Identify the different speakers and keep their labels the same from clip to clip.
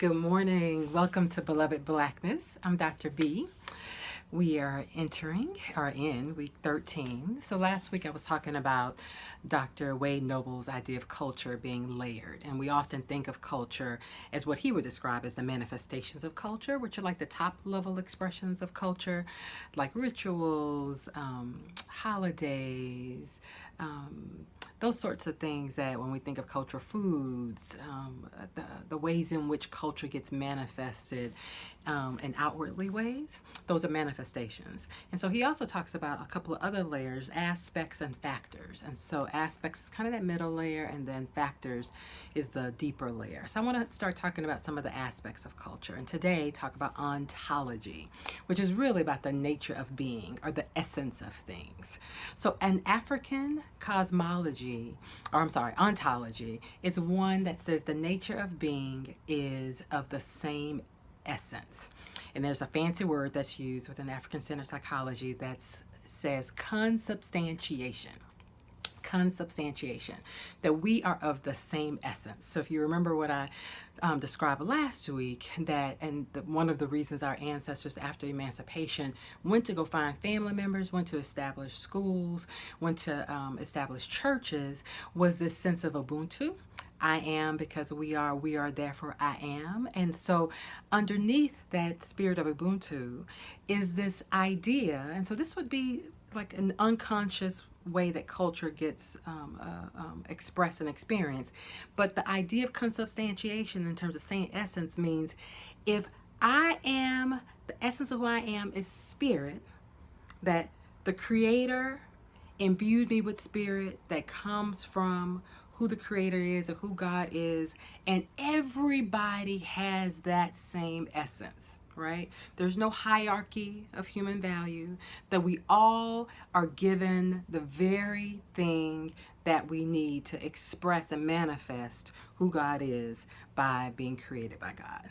Speaker 1: Good morning. Welcome to Beloved Blackness. I'm Dr. B. We are in week 13. So last week I was talking about Dr. Wade Noble's idea of culture being layered. And we often think of culture as what he would describe as the manifestations of culture, which are like the top level expressions of culture, like rituals, holidays, those sorts of things that when we think of culture, foods, the ways in which culture gets manifested in outwardly ways, those are manifestations. And so he also talks about a couple of other layers, aspects and factors. And so aspects is kind of that middle layer, and then factors is the deeper layer. So I want to start talking about some of the aspects of culture. And today talk about ontology, which is really about the nature of being or the essence of things. So an African ontology is one that says the nature of being is of the same essence. And there's a fancy word that's used within African-centered psychology that says consubstantiation. Consubstantiation, that we are of the same essence. So if you remember what I described last week, one of the reasons our ancestors after emancipation went to go find family members, went to establish schools, went to establish churches, was this sense of ubuntu. I am because we are, therefore I am. And so underneath that spirit of ubuntu is this idea, and so this would be like an unconscious way that culture gets expressed and experienced. But the idea of consubstantiation in terms of same essence means if I am, the essence of who I am is spirit, that the Creator imbued me with spirit that comes from who the Creator is or who God is, and everybody has that same essence, right? There's no hierarchy of human value, that we all are given the very thing that we need to express and manifest who God is by being created by God.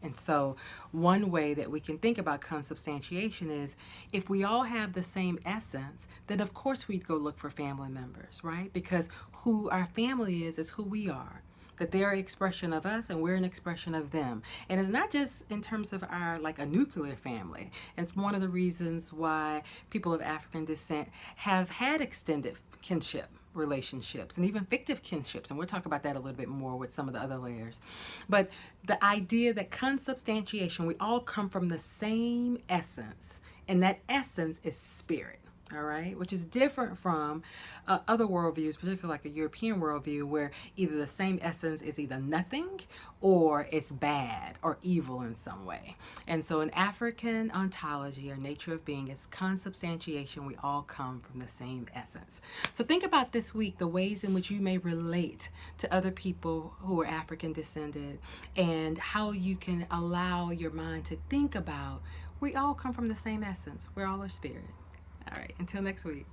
Speaker 1: And so one way that we can think about consubstantiation is if we all have the same essence, then of course we'd go look for family members, right? Because who our family is who we are. That they're an expression of us and we're an expression of them. And it's not just in terms of our, like a nuclear family. It's one of the reasons why people of African descent have had extended kinship relationships and even fictive kinships. And we'll talk about that a little bit more with some of the other layers. But the idea that consubstantiation, we all come from the same essence, and that essence is spirit. All right, which is different from other worldviews, particularly like a European worldview, where either the same essence is either nothing or it's bad or evil in some way. And so in African ontology or nature of being, it's consubstantiation. We all come from the same essence. So think about this week, the ways in which you may relate to other people who are African descended, and how you can allow your mind to think about we all come from the same essence. We're all a spirit. All right, until next week.